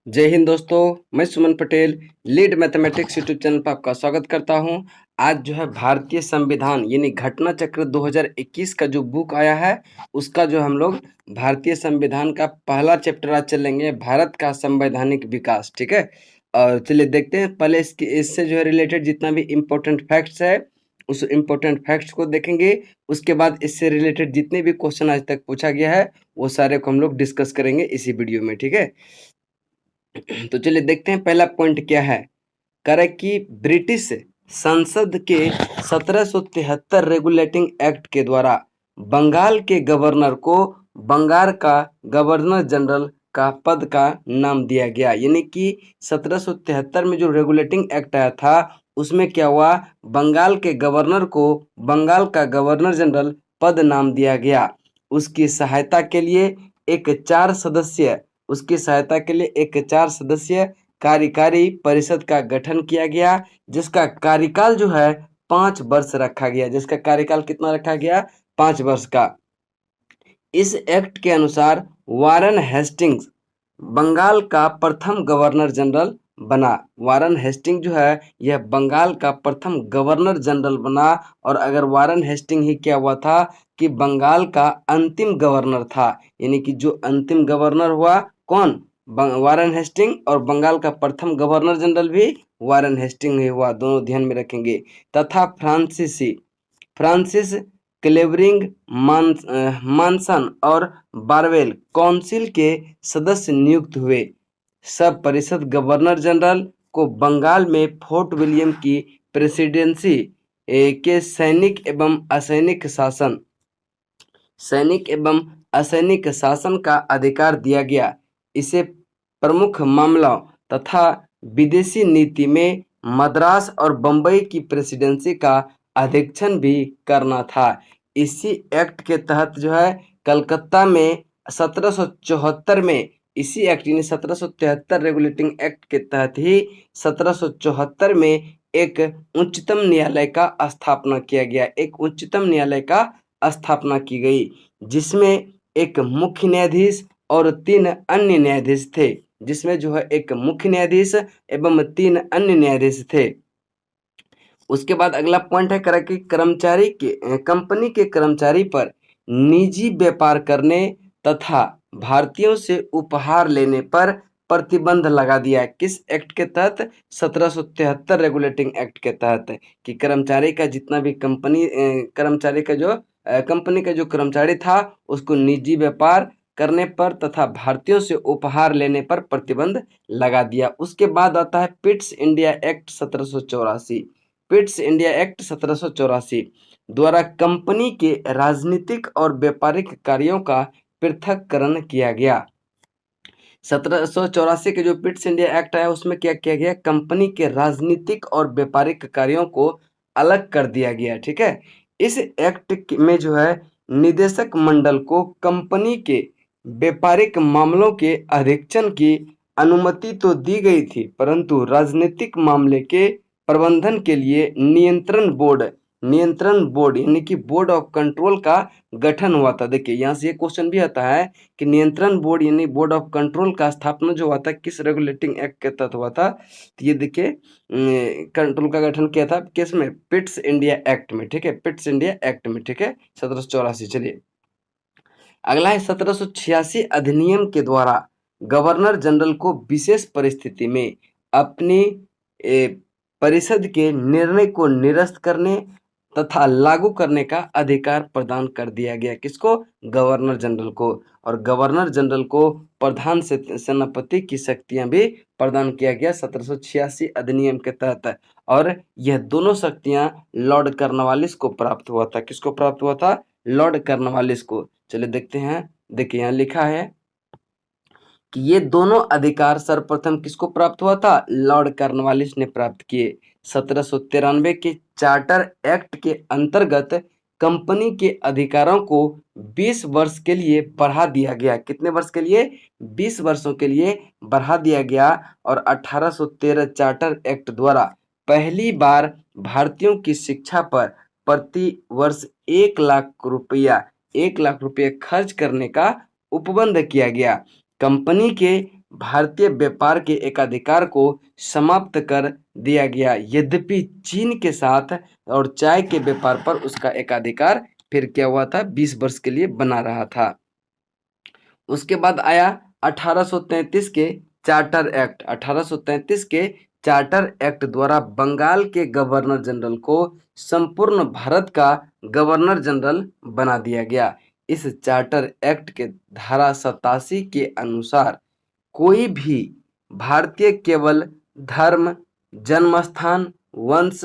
जय हिंद दोस्तों। मैं Suman Patel lead mathematics YouTube channel पर आपका स्वागत करता हूं। आज जो है भारतीय संविधान यानी घटना चक्र 2021 का जो बुक आया है उसका जो हम लोग भारतीय संविधान का पहला चैप्टर आज चलेंगे, भारत का संवैधानिक विकास। ठीक है, और चलिए देखते हैं। पहले इससे जो है रिलेटेड जितना भी इम्पोर्टेंट फैक्ट्स है उस इम्पोर्टेंट फैक्ट्स को देखेंगे। उसके बाद इससे रिलेटेड जितने भी क्वेश्चन आज तक पूछा गया है वो सारे को हम लोग डिस्कस करेंगे इसी वीडियो में। ठीक है, तो चलिए देखते हैं पहला पॉइंट क्या है। करें कि ब्रिटिश संसद के 1773 रेगुलेटिंग एक्ट के द्वारा बंगाल के गवर्नर को बंगाल का गवर्नर जनरल का पद का नाम दिया गया। यानी कि 1773 में जो रेगुलेटिंग एक्ट आया था उसमें क्या हुआ, बंगाल के गवर्नर को बंगाल का गवर्नर जनरल पद नाम दिया गया। उसकी सहायता के लिए एक 4 सदस्य उसकी सहायता के लिए एक 4 सदस्य कार्यकारी परिषद का गठन किया गया, जिसका कार्यकाल जो है 5 वर्ष रखा गया। जिसका कार्यकाल कितना रखा गया, 5 वर्ष का। इस एक्ट के अनुसार वारन हेस्टिंग्स बंगाल का प्रथम गवर्नर जनरल बना। वारन हेस्टिंग जो है यह बंगाल का प्रथम गवर्नर जनरल बना। और अगर वारन हेस्टिंग ही क्या हुआ था कि बंगाल का अंतिम गवर्नर था। यानी कि जो अंतिम गवर्नर हुआ कौन, वारन हेस्टिंग, और बंगाल का प्रथम गवर्नर जनरल भी वारन हेस्टिंग ही हुआ, दोनों ध्यान में रखेंगे। तथा फ्रांसिस क्लेवरिंग मानसन और बारवेल काउंसिल के सदस्य नियुक्त हुए। सब परिषद गवर्नर जनरल को बंगाल में फोर्ट विलियम की प्रेसिडेंसी के सैनिक एवं असैनिक शासन का अधिकार दिया गया। इसे प्रमुख मामलों तथा विदेशी नीति में मद्रास और बंबई की प्रेसिडेंसी का अध्यक्षण भी करना था। इसी एक्ट के तहत जो है कलकत्ता में 1774 में, इसी एक्ट यानी 1773 रेगुलेटिंग एक्ट के तहत ही 1774 में एक उच्चतम न्यायालय का स्थापना किया गया। एक उच्चतम न्यायालय का स्थापना की गई, जिसमें एक मुख्य न्यायाधीश और 3 अन्य न्यायाधीश थे। जिसमें जो है एक मुख्य न्यायाधीश एवं 3 अन्य न्यायाधीश थे। उसके बाद अगला पॉइंट है करा कि कंपनी के कर्मचारी पर निजी व्यापार करने तथा भारतीयों से उपहार लेने पर प्रतिबंध लगा दिया। किस एक्ट के तहत, 1773 रेगुलेटिंग एक्ट के तहत, कि कर्मचारी का जितना भी कंपनी का जो कर्मचारी था उसको निजी व्यापार करने पर तथा भारतीयों से उपहार लेने पर प्रतिबंध लगा दिया। उसके बाद आता है Pitt's India act 1784। Pitt's India act 1784 द्वारा कंपनी के राजनीतिक और व्यापारिक कार्यों का पृथक्करण किया गया। 1784 के जो पिट्स इंडिया एक्ट आया उसमें क्या किया गया, कंपनी के राजनीतिक और व्यापारिक कार्यों को अलग कर दिया गया। ठीक है, इस एक्ट में जो है निदेशक मंडल को कंपनी के व्यापारिक मामलों के अधीक्षण की अनुमति तो दी गई थी, परंतु राजनीतिक मामले के प्रबंधन के लिए नियंत्रण बोर्ड यानी कि बोर्ड ऑफ कंट्रोल का गठन हुआ था। देखिए यहाँ से ये क्वेश्चन भी आता है कि नियंत्रण बोर्ड यानी बोर्ड ऑफ कंट्रोल का स्थापना जो हुआ था किस रेगुलेटिंग एक्ट के तहत हुआ था। तो ये देखिए कंट्रोल का गठन किया था किस में, पिट्स इंडिया एक्ट में। ठीक है, पिट्स इंडिया एक्ट में। ठीक है, 1784। चलिए अगला है 1786 अधिनियम के द्वारा गवर्नर जनरल को विशेष परिस्थिति में अपनी परिषद के निर्णय को निरस्त करने तथा लागू करने का अधिकार प्रदान कर दिया गया। किसको, गवर्नर जनरल को। और गवर्नर जनरल को प्रधान सेनापति की शक्तियां भी प्रदान किया गया 1786 अधिनियम के तहत। और यह दोनों शक्तियां लॉर्ड कॉर्नवालिस को प्राप्त हुआ था। किसको प्राप्त हुआ था, लॉर्ड कॉर्नवालिस को। चलिए देखते हैं, देखिए यहाँ लिखा है कि ये दोनों अधिकार सर्वप्रथम किसको प्राप्त हुआ था, लॉर्ड कॉर्नवालिस ने प्राप्त किए। 1793 के चार्टर एक्ट के अंतर्गत कंपनी के अधिकारों को 20 वर्ष के लिए बढ़ा दिया गया। कितने वर्ष के लिए, 20 वर्षों के लिए बढ़ा दिया गया। और 1813 चार्टर एक्ट द्वारा पहली बार भारतीयों की शिक्षा पर प्रति वर्ष 1 लाख रुपया खर्च करने का उपबंध किया गया। कंपनी के भारतीय व्यापार के एकाधिकार को समाप्त कर दिया गया। यद्यपि चीन के साथ और चाय के व्यापार पर उसका एकाधिकार फिर क्या हुआ था, 20 वर्ष के लिए बना रहा था। उसके बाद आया 1833 के चार्टर एक्ट। 1833 के चार्टर एक्ट द्वारा बंगाल के गवर्नर जनरल को संपूर्ण भारत का गवर्नर जनरल बना दिया गया। इस चार्टर एक्ट के धारा 87 के अनुसार कोई भी भारतीय केवल धर्म, जन्मस्थान, वंश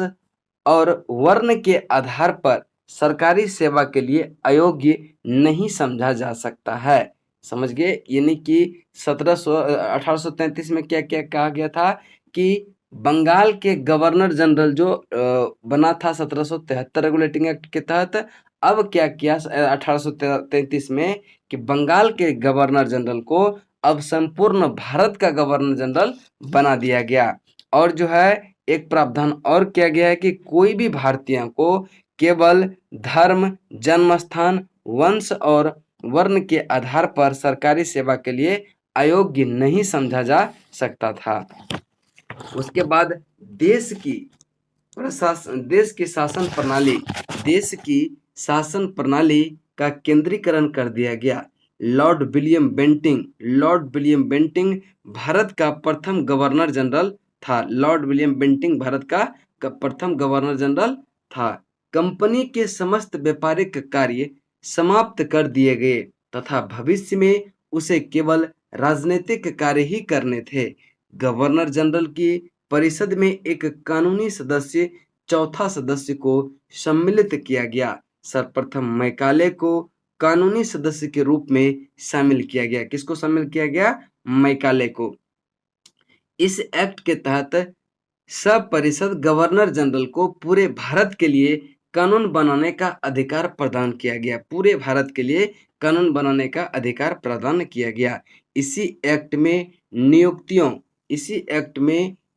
और वर्ण के आधार पर सरकारी सेवा के लिए अयोग्य नहीं समझा जा सकता है। समझ गए? यानी कि 1833 में क्या क्या कहा गया था कि बंगाल के गवर्नर जनरल जो बना था 1773 रेगुलेटिंग एक्ट के तहत, अब क्या किया 1833 में कि बंगाल के गवर्नर जनरल को अब संपूर्ण भारत का गवर्नर जनरल बना दिया गया। और जो है एक प्रावधान और किया गया है कि कोई भी भारतीय को केवल धर्म, जन्मस्थान, वंश और वर्ण के आधार पर सरकारी सेवा के लिए अयोग्य नहीं समझा जा सकता था। उसके बाद देश की शासन प्रणाली का केंद्रीकरण कर दिया गया। लॉर्ड विलियम बेंटिंग भारत का प्रथम गवर्नर जनरल था। लॉर्ड विलियम बेंटिंग भारत का प्रथम गवर्नर जनरल था। कंपनी के समस्त व्यापारिक कार्य समाप्त कर दिए गए तथा भविष्य में उसे केवल राजनीतिक कार्य ही करने थे। गवर्नर जनरल की परिषद में एक कानूनी सदस्य, चौथा सदस्य को सम्मिलित किया गया। सर्वप्रथम मैकाले को कानूनी सदस्य के रूप में शामिल किया गया। किसको शामिल किया गया? मैकाले को। इस एक्ट के तहत सब परिषद गवर्नर जनरल को पूरे भारत के लिए कानून बनाने का अधिकार प्रदान किया गया। पूरे भारत के लिए कानून बनाने का अधिकार प्रदान किया गया। इसी एक्ट में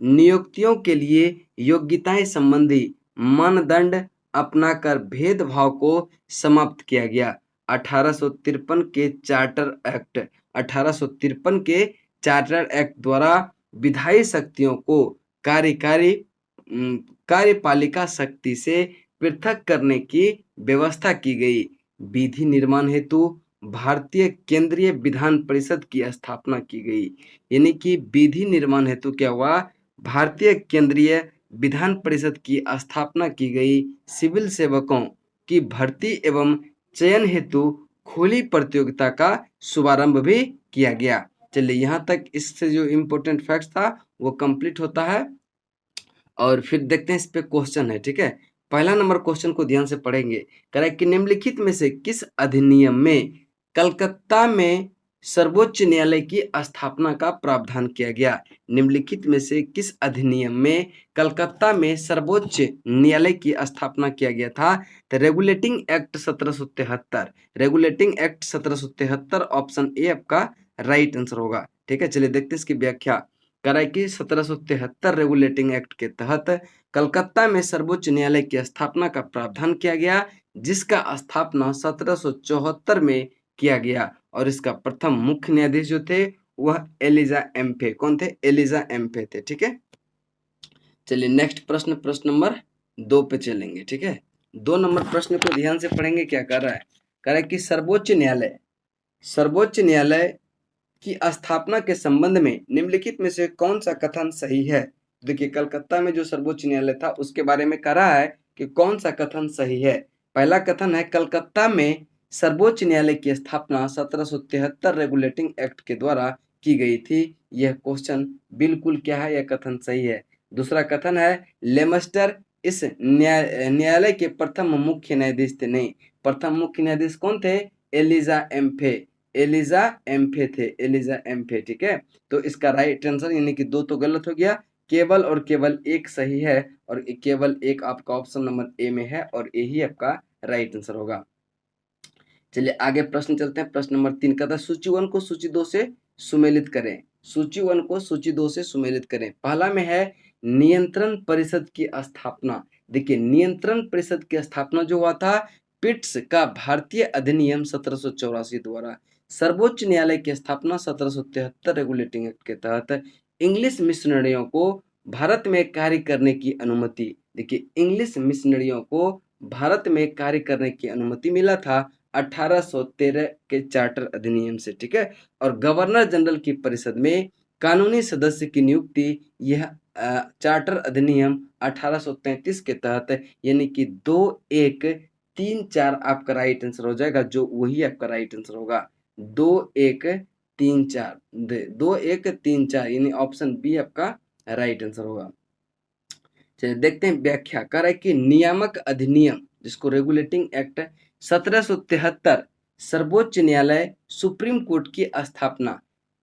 नियुक्तियों के लिए योग्यताएं संबंधी मानदंड अपनाकर भेदभाव को समाप्त किया गया। 1853 के चार्टर एक्ट द्वारा विधायी शक्तियों को कार्यपालिका शक्ति से पृथक करने की व्यवस्था की गई। विधि निर्माण हेतु भारतीय केंद्रीय विधान परिषद की स्थापना की गई। यानी कि विधि निर्माण हेतु क्या हुआ? भारतीय केंद्रीय विधान परिषद की स्थापना की गई। सिविल सेवकों की भर्ती एवं चयन हेतु खुली प्रतियोगिता का शुभारंभ भी किया गया। चलिए यहाँ तक इससे जो इम्पोर्टेंट फैक्ट्स था वो कंप्लीट होता है और फिर देखते हैं इस पे क्वेश्चन है। ठीक है, पहला नंबर क्वेश्चन को ध्यान से पढ़ेंगे। कह रहा है कि निम्नलिखित में से किस अधिनियम में कलकत्ता में सर्वोच्च न्यायालय की स्थापना का प्रावधान किया गया? निम्नलिखित में से किस अधिनियम में कलकत्ता में सर्वोच्च न्यायालय की स्थापना किया गया था? तो regulating act 1773। Regulating act 1773 option A आपका राइट आंसर होगा। ठीक है, चलिए देखते हैं इसकी व्याख्या। कह रहा है कि 1773 रेगुलेटिंग एक्ट के तहत कलकत्ता में सर्वोच्च न्यायालय की स्थापना का प्रावधान किया गया, जिसका स्थापना 1774 में किया गया और इसका प्रथम मुख्य न्यायाधीश जो थे वह एलिजा एम्फे। कौन थे? एलिजा एम्फे थे। ठीक है, चलिए नेक्स्ट प्रश्न नंबर 2 पे चलेंगे। ठीक है, 2 नंबर प्रश्न को ध्यान से पढ़ेंगे। क्या कर रहा है? कह रहा है कि सर्वोच्च न्यायालय की स्थापना के संबंध में निम्नलिखित में से कौन सा कथन सही है? देखिए, कलकत्ता में जो सर्वोच्च न्यायालय था उसके बारे में कह रहा है कि कौन सा कथन सही है। पहला कथन है कलकत्ता में सर्वोच्च न्यायालय की स्थापना 1773 रेगुलेटिंग एक्ट के द्वारा की गई थी। यह क्वेश्चन बिल्कुल क्या है? यह कथन सही है। दूसरा कथन है लेमस्टर इस न्यायालय के प्रथम मुख्य न्यायाधीश थे। नहीं, प्रथम मुख्य न्यायाधीश कौन थे? एलिजा एम्फे। ठीक है, तो इसका राइट आंसर यानी कि 2 तो गलत हो गया, केवल और केवल एक सही है और केवल एक आपका ऑप्शन नंबर ए में है और यही आपका राइट आंसर होगा। चलिए आगे प्रश्न चलते हैं। प्रश्न नंबर 3 का था सूची 1 को सूची 2 से सुमेलित करें। सूची 1 को सूची 2 से सुमेलित करें। पहला में है नियंत्रण परिषद की स्थापना। देखिए, नियंत्रण परिषद की स्थापना जो हुआ था पिट्स का भारतीय अधिनियम 1784 द्वारा। सर्वोच्च न्यायालय की स्थापना 1773 रेगुलेटिंग एक्ट के तहत इंग्लिश मिशनरियों को भारत में कार्य करने की अनुमति। देखिए, इंग्लिश मिशनरियों को भारत में कार्य करने की अनुमति मिला था 1813 के चार्टर अधिनियम से, ठीक है। और गवर्नर जनरल की परिषद में कानूनी सदस्य की नियुक्ति यह चार्टर अधिनियम 1833 के तहत, यानी कि 2134 आपका राइट आंसर हो जाएगा, जो वही आपका राइट आंसर होगा 2134, 2134 यानी ऑप्शन बी आपका राइट आंसर होगा। चलिए देखते हैं व्याख्या। कर है कि नियामक अधिनियम, जिसको रेगुलेटिंग एक्ट 1773, सर्वोच्च न्यायालय सुप्रीम कोर्ट की स्थापना,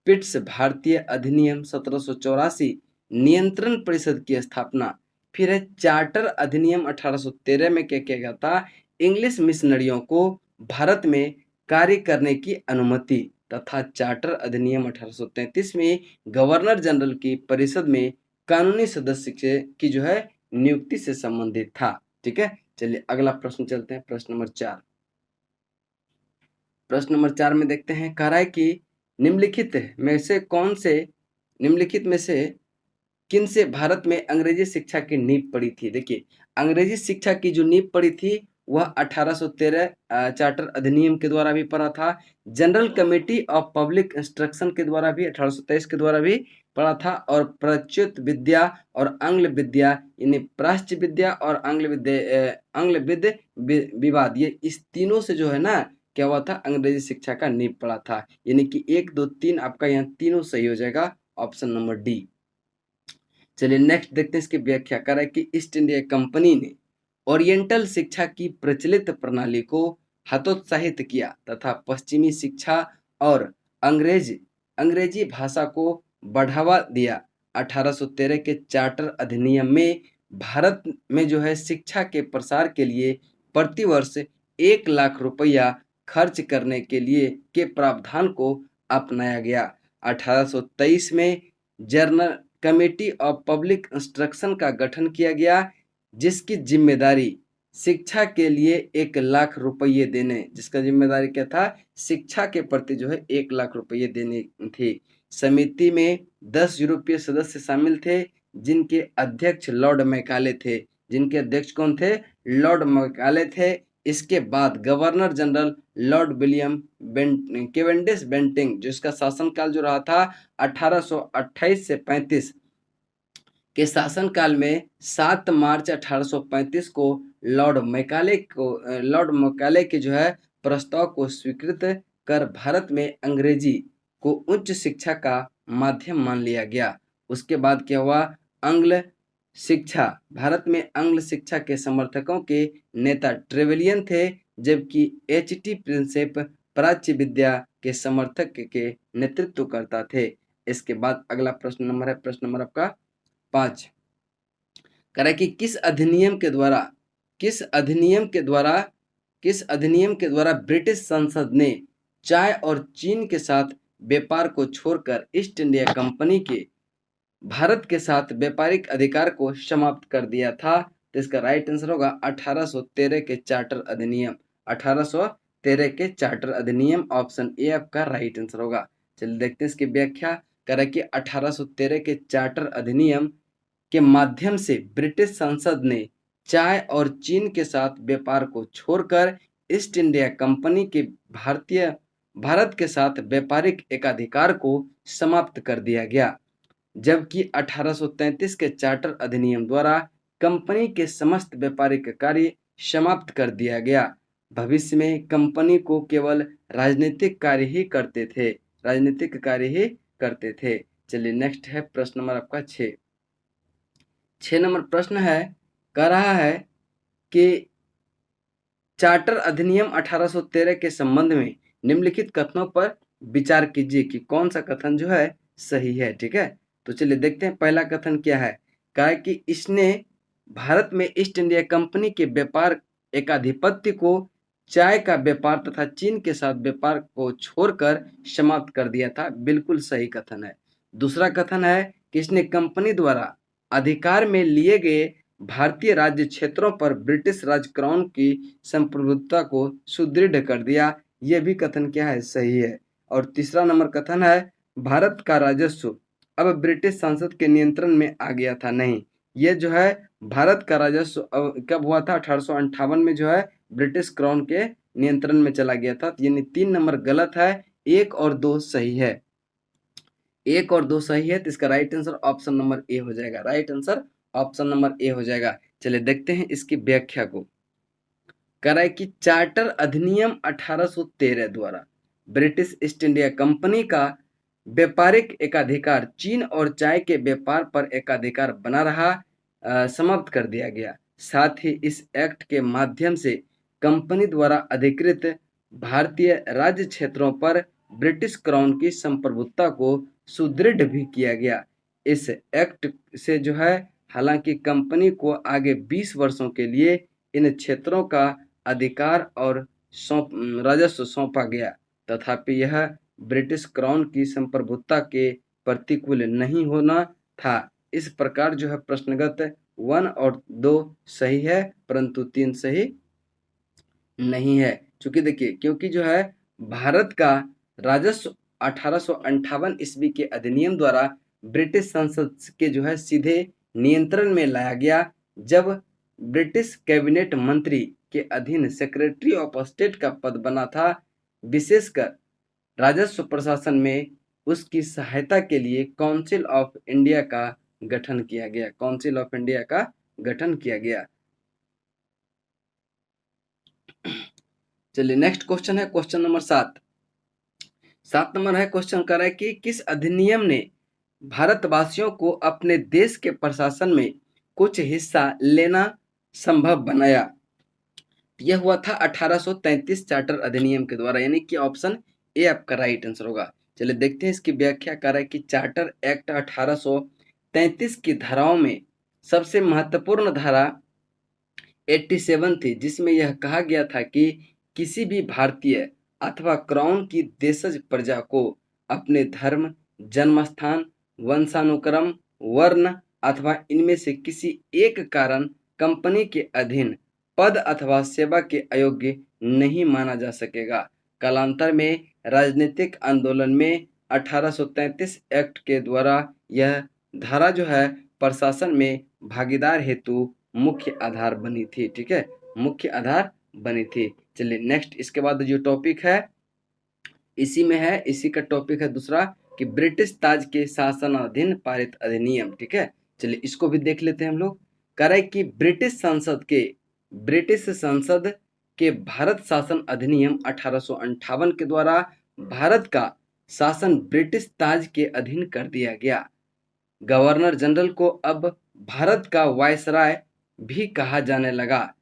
पिट्स भारतीय अधिनियम 1784, नियंत्रण परिषद की स्थापना। फिर है चार्टर अधिनियम 1813 में क्या किया गया था, इंग्लिश मिशनरियों को भारत में कार्य करने की अनुमति, तथा चार्टर अधिनियम 1833 में गवर्नर जनरल की परिषद में कानूनी सदस्य की जो है नियुक्ति से संबंधित था, ठीक है। चलिए अगला प्रश्न चलते हैं, प्रश्न नंबर 4। प्रश्न नंबर 4 में देखते हैं, कह रहा है कि निम्नलिखित में से किन से भारत में अंग्रेजी शिक्षा की नींव पड़ी थी। देखिए, अंग्रेजी शिक्षा की जो नींव पड़ी थी वह 1813 चार्टर अधिनियम के द्वारा भी पड़ा था। General committee of public instruction के द्वारा भी 1823 के द्वारा भी पड़ा था। और प्रच्युत विद्या और आंग्ल विद्या, यानी प्राच्य विद्या और आंग्ल विद्य विवाद, ये इस तीनों से जो है ना क्या हुआ था, अंग्रेजी शिक्षा का नींव पड़ा था। यानी कि 1, 2, 3 आपका यहाँ तीनों सही हो जाएगा, ऑप्शन नंबर डी। चलिए नेक्स्ट देखते हैं इसकी व्याख्या। कर रहा है कि ईस्ट इंडिया कंपनी ने ओरिएंटल शिक्षा की प्रचलित प्रणाली को हतोत्साहित किया तथा पश्चिमी शिक्षा और अंग्रेजी भाषा को बढ़ावा दिया। 1813 के चार्टर अधिनियम में भारत में जो है शिक्षा के प्रसार के लिए प्रतिवर्ष 1 लाख रुपया खर्च करने के लिए के प्रावधान को अपनाया गया। 1823 में journal committee of public instruction का गठन किया गया, जिसकी जिम्मेदारी शिक्षा के लिए 1 लाख रुपये देने, जिसका जिम्मेदारी क्या था, शिक्षा के प्रति जो है 1 लाख रुपये देने थी। समिति में 10 यूरोपीय सदस्य शामिल थे, जिनके अध्यक्ष लॉर्ड मैकाले थे। जिनके अध्यक्ष कौन थे, लॉर्ड मैकाले थे। इसके बाद governor general lord William Cavendish Bentinck, जिसका शासनकाल जो रहा था 1828 से 35 के शासनकाल में 7 मार्च 1835 को लॉर्ड मैकाले के जो है प्रस्ताव को स्वीकृत कर भारत में अंग्रेजी को उच्च शिक्षा का माध्यम मान लिया गया। उसके बाद क्या हुआ, भारत में आंग्ल शिक्षा के समर्थकों के नेता ट्रेवेलियन थे, जबकि एच.टी. प्रिंसेप प्राच्य विद्या के समर्थक के नेतृत्व करता थे। इसके बाद अगला प्रश्न नंबर है, प्रश्न नंबर आपका 5। कह रहा है कि किस अधिनियम के द्वारा ब्रिटिश संसद ने चाय और चीन के साथ व्यापार को छोड़कर ईस्ट इंडिया कंपनी के भारत के साथ व्यापारिक अधिकार को समाप्त कर दिया था। तो इसका राइट आंसर होगा 1813 के चार्टर अधिनियम। 1813 के चार्टर अधिनियम, ऑप्शन ए आपका राइट आंसर होगा। चलिए देखते हैं इसकी व्याख्या। कह रहा है कि 1813 के चार्टर अधिनियम के माध्यम से ब्रिटिश संसद ने चाय और चीन के साथ व्यापार को छोड़कर ईस्ट इंडिया कंपनी के भारत के साथ व्यापारिक एकाधिकार को समाप्त कर दिया गया। जबकि 1833 के चार्टर अधिनियम द्वारा कंपनी के समस्त व्यापारिक कार्य समाप्त कर दिया गया। भविष्य में कंपनी को केवल राजनीतिक कार्य ही करते थे। चलिए नेक्स्ट है प्रश्न नंबर आपका 6 नंबर प्रश्न है, कह रहा है कि चार्टर अधिनियम 1813 के संबंध में निम्नलिखित कथनों पर विचार कीजिए कि कौन सा कथन जो है सही है, ठीक है। तो चलिए देखते हैं पहला कथन क्या है। कहा है कि इसने भारत में ईस्ट इंडिया कंपनी के व्यापार एकाधिपत्य को चाय का व्यापार तथा चीन के साथ व्यापार को छोड़कर समाप्त कर दिया था। बिल्कुल सही कथन है। दूसरा कथन है कि इसने कंपनी द्वारा अधिकार में लिए गए भारतीय राज्य क्षेत्रों पर ब्रिटिश राज क्राउन की संप्रभुता को सुदृढ़ कर दिया। यह भी कथन क्या है, सही है। और तीसरा नंबर कथन है भारत का राजस्व अब ब्रिटिश संसद के नियंत्रण में आ गया था। नहीं, ये जो है भारत का राजस्व कब हुआ था? 1858 में जो है ब्रिटिश क्राउन के नियंत्रण में चला गया था। यानी 3 नंबर गलत है, 1 और 2 सही है। 1 और 2 सही है, तो इसका right answer option number A हो जाएगा। Right answer option number A हो जाएगा। चलिए देखते हैं इसकी व्याख्या को। कह रहा है कि चार्टर अधिनियम 1813 द्वारा ब्रिटिश ईस्ट इंडिया कंपनी का व्यापारिक एकाधिकार चीन और चाय के व्यापार पर एकाधिकार बना रहा समाप्त कर दिया गया। साथ ही इस एक्ट के माध्यम से कंपनी द्वारा अधिकृत भारतीय राज्य क्षेत्रों पर ब्रिटिश क्राउन की संप्रभुता को सुदृढ़ भी किया गया। इस एक्ट से जो है हालांकि कंपनी को आगे 20 वर्षों के लिए इन क्षेत्रों का अधिकार और राजस्व सौंपा गया, तथापि यह ब्रिटिश क्राउन की संप्रभुता के प्रतिकूल नहीं होना था। इस प्रकार जो है प्रश्नगत 1 और 2 सही है, परंतु 3 सही नहीं है। चूंकि देखिए, क्योंकि जो है भारत का राजस्व 1858 ईस्वी के अधिनियम द्वारा ब्रिटिश संसद के जो है सीधे नियंत्रण में लाया गया, जब ब्रिटिश कैबिनेट मंत्री के अधीन सेक्रेटरी ऑफ स्टेट का पद बना था। विशेषकर राजस्व प्रशासन में उसकी सहायता के लिए काउंसिल ऑफ इंडिया का गठन किया गया। काउंसिल ऑफ इंडिया का गठन किया गया। चलिए नेक्स्ट क्वेश्चन है क्वेश्चन नंबर 7 नंबर है क्वेश्चन कर रहा है कि किस अधिनियम ने भारतवासियों को अपने देश के प्रशासन में कुछ हिस्सा लेना संभव बनाया? यह हुआ था 1833 चार्टर अधिनियम के द्वारा, यानी कि ऑप्शन ए आपका राइट आंसर होगा। चलिए देखते हैं इसकी व्याख्या कर रहा है कि चार्टर एक्ट 1833 की धाराओं में सबसे महत्वपूर्ण धारा 87 थी, जिसमें यह कहा गया था कि किसी भी भारतीय अथवा क्राउन की देशज प्रजा को अपने धर्म, जन्मस्थान, वंशानुक्रम, वर्ण अथवा इनमें से किसी एक कारण कंपनी के अधीन पद अथवा सेवा के अयोग्य नहीं माना जा सकेगा। कालांतर में राजनीतिक आंदोलन में 1833 एक्ट के द्वारा यह धारा जो है प्रशासन में भागीदार हेतु मुख्य आधार बनी थी। ठीक है, मुख्य आधार बनी थी। चलिए नेक्स्ट इसके बाद जो टॉपिक है इसी में है, इसी का टॉपिक है दूसरा कि ब्रिटिश ताज के शासनाधीन पारित अधिनियम। ठीक है, चलिए इसको भी देख लेते हैं हम लोग। कह रहा है कि ब्रिटिश संसद के भारत शासन अधिनियम 1858 के द्वारा भारत का शासन ब्रिटिश ताज के अधीन कर दिया गया। गवर्नर जनरल को अब भारत का वायसराय भी कहा जाने लगा,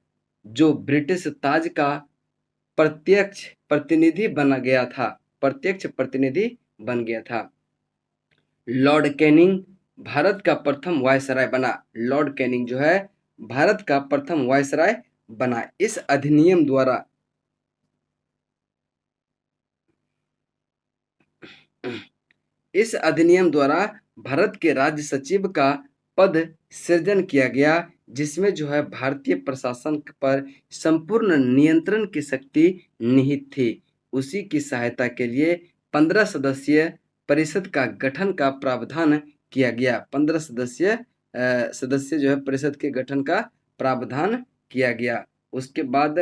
जो ब्रिटिश ताज का प्रत्यक्ष प्रतिनिधि बन गया था। लॉर्ड कैनिंग भारत का प्रथम वायसराय बना। लॉर्ड कैनिंग जो है भारत का प्रथम वायसराय बना। इस अधिनियम द्वारा भारत के राज्य सचिव का पद सृजन किया गया, जिसमें जो है भारतीय प्रशासन पर संपूर्ण नियंत्रण की शक्ति निहित थी। उसी की सहायता के लिए 15 सदस्यीय परिषद का गठन का प्रावधान किया गया। 15 सदस्य जो है परिषद के गठन का प्रावधान किया गया। उसके बाद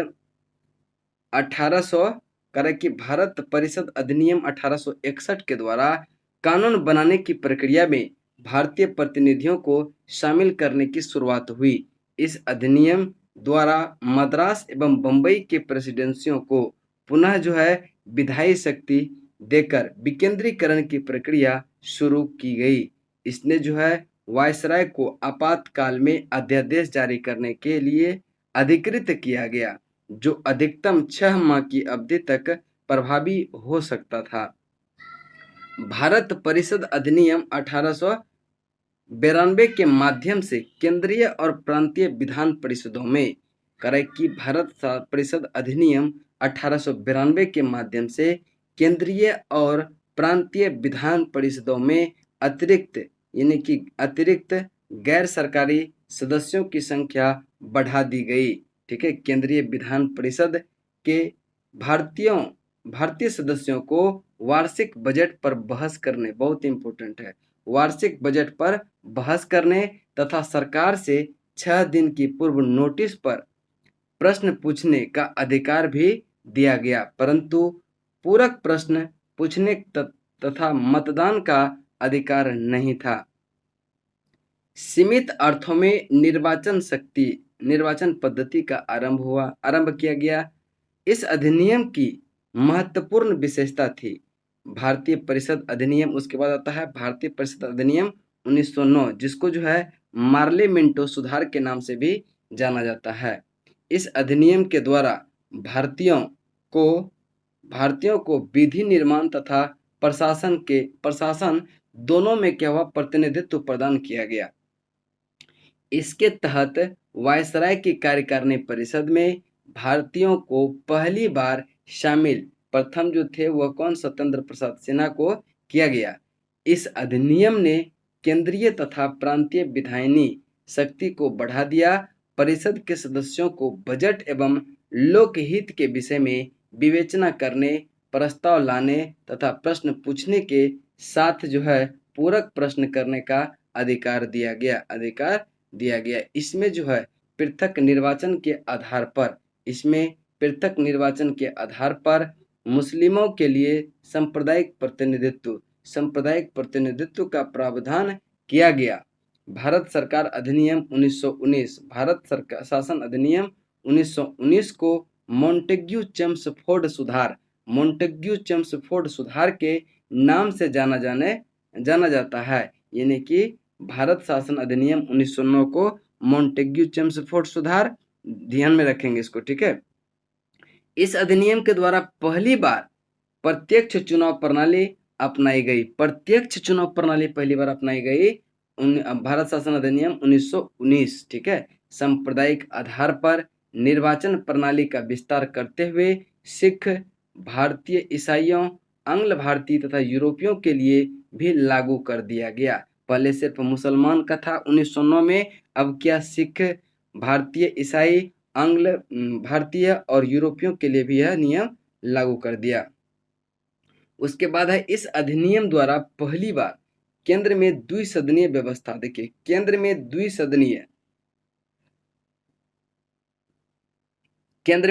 1800 करे कि भारत परिषद अधिनियम 1861 के द्वारा कानून बनाने की प्रक्रिया में भारतीय प्रतिनिधियों को शामिल करने की शुरुआत हुई। इस अधिनियम द्वारा मद्रास एवं बंबई के प्रेसिडेंसियों को पुनः जो है विधायी शक्ति देकर विकेंद्रीकरण की प्रक्रिया शुरू की गई। इसने जो है वायसराय को आपातकाल में अध्यादेश जारी करने के लिए अधिकृत किया गया, जो अधिकतम 6 माह की अवधि तक प्रभावी हो सकता था। भारत परिषद अधिनियम 1892 के माध्यम से केंद्रीय और प्रांतीय विधान परिषदों में करे कि भारत परिषद अधिनियम 1892 के माध्यम से केंद्रीय और प्रांतीय विधान परिषदों में अतिरिक्त गैर सरकारी सदस्यों की संख्या बढ़ा दी गई। ठीक है, केंद्रीय विधान परिषद के भारतीय सदस्यों को वार्षिक बजट पर बहस करने, बहुत इंपॉर्टेंट है, वार्षिक बजट पर बहस करने तथा सरकार से 6 दिन की पूर्व नोटिस पर प्रश्न पूछने का अधिकार भी दिया गया, परंतु पूरक प्रश्न पूछने तथा मतदान का अधिकार नहीं था। सीमित अर्थों में निर्वाचन पद्धति का आरंभ किया गया। इस अधिनियम की महत्वपूर्ण विशेषता थी भारतीय परिषद अधिनियम। उसके बाद आता है भारतीय परिषद अधिनियम 1909, जिसको जो है मार्ले मिंटो सुधार के नाम से भी जाना जाता है। इस अधिनियम के द्वारा भारतीयों को विधि निर्माण तथा प्रशासन दोनों में क्या हुआ, प्रतिनिधित्व प्रदान किया गया। इसके तहत वायसराय की कार्यकारिणी परिषद में भारतीयों को पहली बार शामिल प्रथम जो थे वह कौन, सत्येंद्र प्रसाद सिन्हा को किया गया। इस अधिनियम ने केंद्रीय तथा प्रांतीय विधायिनी शक्ति को बढ़ा दिया। परिषद के सदस्यों को बजट एवं लोकहित के विषय में विवेचना करने, प्रस्ताव लाने तथा प्रश्न पूछने के साथ जो है पूरक प्रश्न करने का अधिकार दिया गया। इसमें जो है पृथक निर्वाचन के आधार पर मुस्लिमों के लिए सांप्रदायिक प्रतिनिधित्व का प्रावधान किया गया। भारत सरकार अधिनियम 1919, भारत सरकार शासन अधिनियम 1919 को मोंटेग्यू चेम्सफोर्ड सुधार के नाम से जाना जाता है। यानी कि भारत शासन अधिनियम 1909 को मोंटेग्यू चेम्सफोर्ड सुधार, ध्यान में रखेंगे इसको, ठीक है। इस अधिनियम के द्वारा पहली बार प्रत्यक्ष चुनाव प्रणाली अपनाई गई। भारत शासन अधिनियम 1919, ठीक है। सांप्रदायिक आधार पर निर्वाचन प्रणाली का विस्तार करते हुए सिख, भारतीय ईसाइयों, आंग्ल भारतीय तथा यूरोपियों के लिए भी लागू कर दिया गया। पहले सिर्फ मुसलमान का था 1909 में, अब क्या सिख, भारतीय ईसाई, आंग्ल भारतीय और यूरोपियों के लिए भी यह नियम लागू कर दिया। उसके बाद है इस अधिनियम द्वारा पहली बार केंद्र में द्विसदनीय व्यवस्था, देखिए केंद्र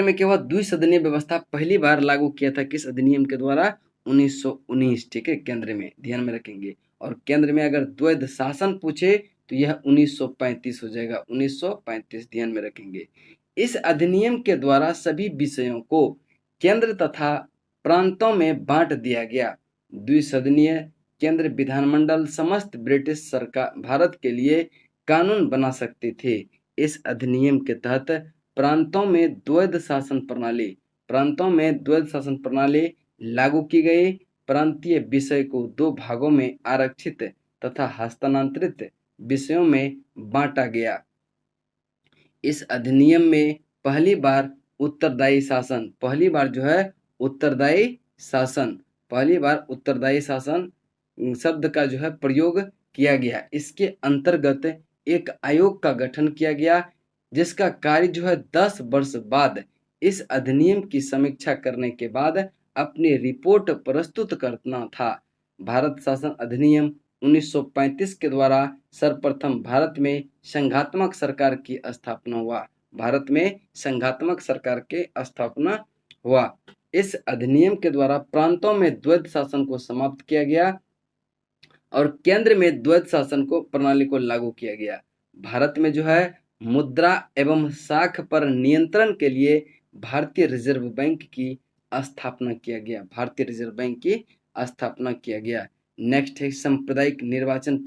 में केवल द्विसदनीय व्यवस्था पहली बार लागू किया था किस अधिनियम के द्वारा, 1919, ठीक है। केंद्र में ध्यान में रखेंगे, और केंद्र में अगर द्वैध शासन पूछे तो यह 1935 हो जाएगा, 1935 ध्यान में रखेंगे। इस अधिनियम के द्वारा सभी विषयों को केंद्र तथा प्रांतों में बांट दिया गया। द्विसदनीय केंद्र विधानमंडल समस्त ब्रिटिश सरकार भारत के लिए कानून बना सकती थी। इस अधिनियम के तहत प्रांतों में द्वैध शासन प्रणाली लागू की गई। प्रांतीय विषय को 2 भागों में आरक्षित तथा हस्तांतरित विषयों में बांटा गया। इस अधिनियम में पहली बार उत्तरदायी शासन शब्द का जो है प्रयोग किया गया। इसके अंतर्गत एक आयोग का गठन किया गया, जिसका कार्य जो है 10 वर्ष बाद इस अधिनियम की समीक्षा करने के बाद अपनी रिपोर्ट प्रस्तुत करना था। भारत शासन अधिनियम 1935 के द्वारा सर्वप्रथम भारत में संघात्मक सरकार की स्थापना हुआ। इस अधिनियम के द्वारा प्रांतों में द्वैध शासन को समाप्त किया गया और केंद्र में द्वैध शासन प्रणाली को लागू किया गया। भारत में जो है मुद्रा एवं साख पर नियंत्रण के लिए भारतीय रिजर्व बैंक की स्थापना किया गया। नेक्स्ट है सांप्रदायिक निर्वाचन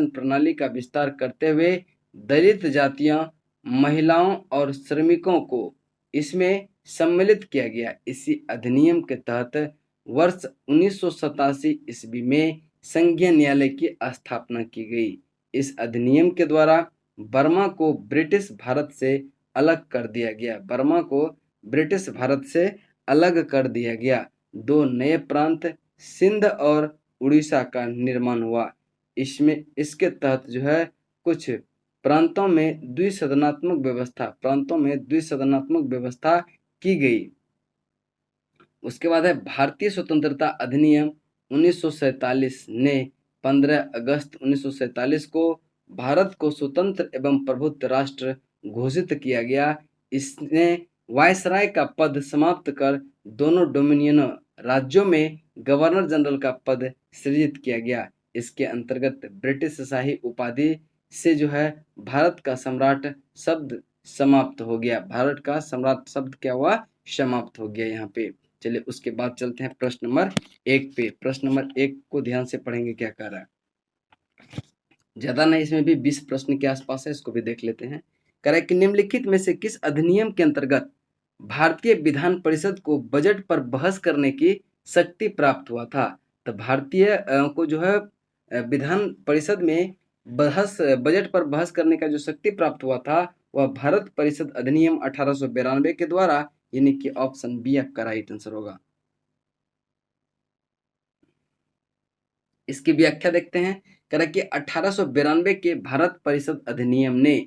प्रणाली का विस्तार करते हुए दलित जातियों, महिलाओं और श्रमिकों को इसमें सम्मिलित किया गया। इसी अधिनियम के तहत वर्ष 1987 ईस्वी में संघीय न्यायालय की स्थापना की गई। इस अधिनियम के द्वारा बर्मा को ब्रिटिश भारत से अलग कर दिया गया। 2 नए प्रांत सिंध और उड़ीसा का निर्माण हुआ। इसके तहत जो है कुछ प्रांतों में द्विसदनात्मक व्यवस्था की गई। उसके बाद है भारतीय स्वतंत्रता अधिनियम 1947 ने 15 अगस्त 1947 को भारत को स्वतंत्र एवं प्रभुत्व राष्ट्र घोषित किया गया। इसने वायसराय का पद समाप्त कर दोनों डोमिनियनों राज्यों में गवर्नर जनरल का पद सृजित किया गया। इसके अंतर्गत ब्रिटिश शाही उपाधि से जो है भारत का सम्राट शब्द समाप्त हो गया। भारत का सम्राट शब्द क्या हुआ? समाप्त हो गया यहाँ पे। चलिए उसके बाद चलते हैं प्रश्न नंबर 1 पे। प्रश्न नंबर 1 को ध्यान से पढ़ेंगे क्या कह रहा है। ज्यादा नहीं, इसमें भी 20 प्रश्न के आसपास है, इसको भी देख लेते हैं। कह रहा है कि निम्नलिखित में से किस अधिनियम के अंतर्गत भारतीय विधान परिषद को बजट पर बहस करने की शक्ति प्राप्त हुआ था? तो भारतीय को जो है विधान परिषद में बजट पर बहस करने का जो शक्ति प्राप्त हुआ था वह भारत परिषद अधिनियम 1892 के द्वारा, यानी कि ऑप्शन बी आपका राइट आंसर होगा। इसकी व्याख्या देखते हैं। कह रहा कि 1892 के भारत परिषद अधिनियम ने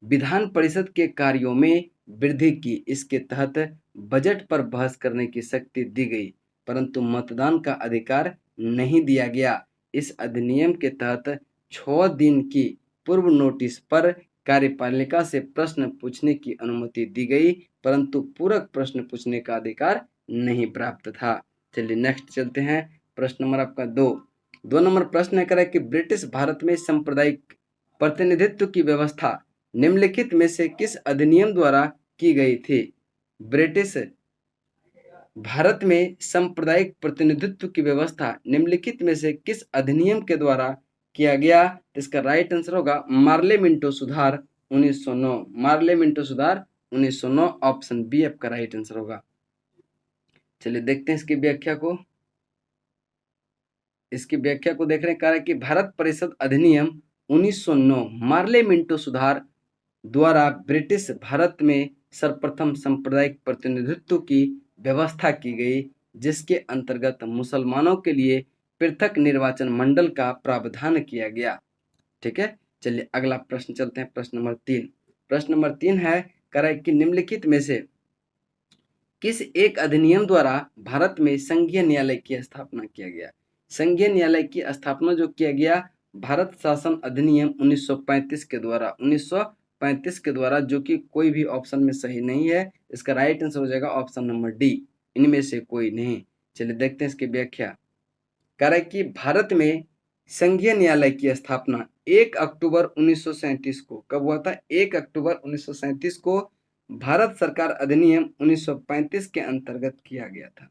विधान परिषद के कार्यों में वृद्धि की। इसके तहत बजट पर बहस करने की शक्ति दी गई, परंतु मतदान का अधिकार नहीं दिया गया। इस अधिनियम के तहत 6 दिन की पूर्व नोटिस पर कार्यपालिका से प्रश्न पूछने की अनुमति दी गई, परंतु पूरक प्रश्न पूछने का अधिकार नहीं प्राप्त था। चलिए नेक्स्ट चलते हैं। प्रश्न नंबर आपका 2 नंबर प्रश्न है कि ब्रिटिश भारत में सांप्रदायिक प्रतिनिधित्व की व्यवस्था निम्नलिखित में से किस अधिनियम द्वारा की गई थी? ब्रिटिश भारत में सांप्रदायिक प्रतिनिधित्व की व्यवस्था निम्नलिखित में से किस अधिनियम के द्वारा किया गया? इसका राइट आंसर होगा मार्ले मिंटो सुधार 1909। मार्ले मिंटो सुधार 1909 ऑप्शन बी आपका राइट आंसर होगा। चलिए देखते हैं इसकी व्याख्या को। इसकी व्याख्या को देख रहे हैं कि भारत परिषद अधिनियम 1909 मार्ले मिंटो सुधार द्वारा ब्रिटिश भारत में सर्वप्रथम सांप्रदायिक प्रतिनिधित्व की व्यवस्था की गई, जिसके अंतर्गत मुसलमानों के लिए पृथक निर्वाचन मंडल का प्रावधान किया गया। ठीक है, चलिए अगला प्रश्न चलते हैं। प्रश्न नंबर 3। प्रश्न नंबर 3 है कि निम्नलिखित में से किस एक अधिनियम द्वारा भारत में संघीय न्यायालय की स्थापना किया गया? संघीय न्यायालय की स्थापना जो किया गया भारत शासन अधिनियम 1935 के द्वारा। 1935 के द्वारा, जो कि कोई भी ऑप्शन में सही नहीं है। इसका राइट आंसर हो जाएगा ऑप्शन नंबर डी, इनमें से कोई नहीं। चलिए देखते हैं इसकी व्याख्या। कह रहा है कि भारत में संघीय न्यायालय की स्थापना 1 अक्टूबर 1937 को कब हुआ था? 1 अक्टूबर 1937 को भारत सरकार अधिनियम 1935 के अंतर्गत किया गया था।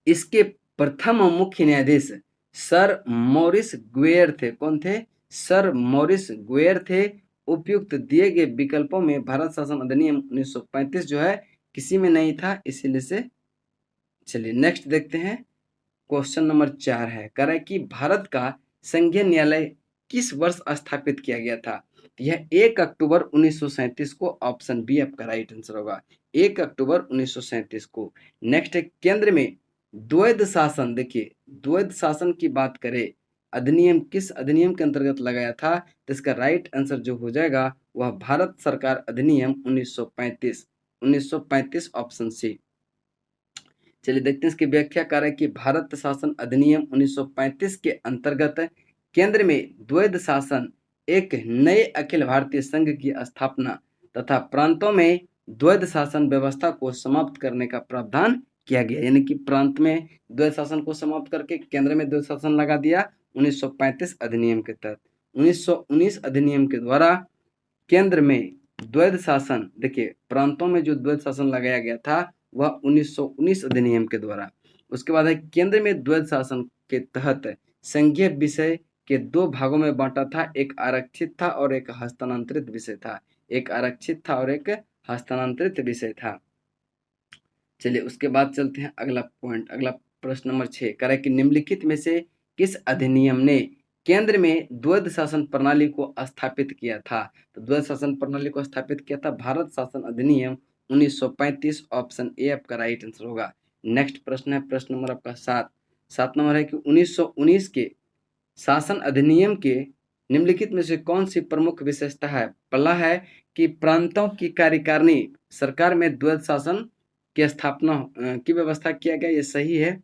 इसके प्रथम मुख्य न्यायाधीश सर मॉरिस गुएर थे। कौन थे? सर मॉरिस गुएर थे। उपयुक्त दिए गए विकल्पों में भारत शासन अधिनियम 1935 जो है किसी में नहीं था, इसीलिए से। चलिए नेक्स्ट देखते हैं। क्वेश्चन नंबर 4 है, कह रहा है कि भारत का संघीय न्यायालय किस वर्ष स्थापित किया गया था? यह 1 अक्टूबर 1937 को, ऑप्शन बी आपका राइट आंसर होगा। 1 अक्टूबर 1937 को। नेक्स्ट है केंद्र में द्वैध शासन। देखिए द्वैध शासन की बात करें, अधिनियम किस अधिनियम के अंतर्गत लगाया था? तो इसका राइट आंसर जो हो जाएगा वह भारत सरकार अधिनियम 1935। 1935 ऑप्शन सी। चलिए देखते हैं इसकी व्याख्या। कर रहा है कि भारत शासन अधिनियम 1935 के अंतर्गत केंद्र में द्वैध शासन, एक नए अखिल भारतीय संघ की स्थापना तथा प्रांतों में द्वैध शासन व्यवस्था को समाप्त करने का प्रावधान किया गया। यानी कि प्रांत में द्वैध शासन को समाप्त करके केंद्र में द्वैध शासन लगा दिया 1935 अधिनियम के तहत। 1919 अधिनियम के द्वारा केंद्र में द्वैध शासन, देखिए प्रांतों में जो द्वैध शासन लगाया गया था वह 1919 अधिनियम के द्वारा। उसके बाद है केंद्र में द्वैध शासन के तहत संघीय विषय के 2 भागों में बांटा था। एक आरक्षित था और एक हस्तांतरित विषय था। एक आरक्षित था और एक हस्तांतरित विषय था। चलिए उसके बाद चलते हैं अगला पॉइंट। अगला प्रश्न नंबर 6 कह रहा है कि निम्नलिखित में से किस अधिनियम ने केंद्र में द्वैध शासन प्रणाली को स्थापित किया था? तो द्वैध शासन प्रणाली को स्थापित किया था भारत शासन अधिनियम 1935, ऑप्शन ए आपका राइट आंसर होगा। नेक्स्ट प्रश्न है प्रश्न नंबर आपका 7 नंबर है कि 1919 के शासन अधिनियम के निम्नलिखित में से कौन सी प्रमुख विशेषता है? पहला है कि प्रांतों की कार्यकारिणी सरकार में द्वैध शासन की स्थापना की व्यवस्था किया गया, ये सही है।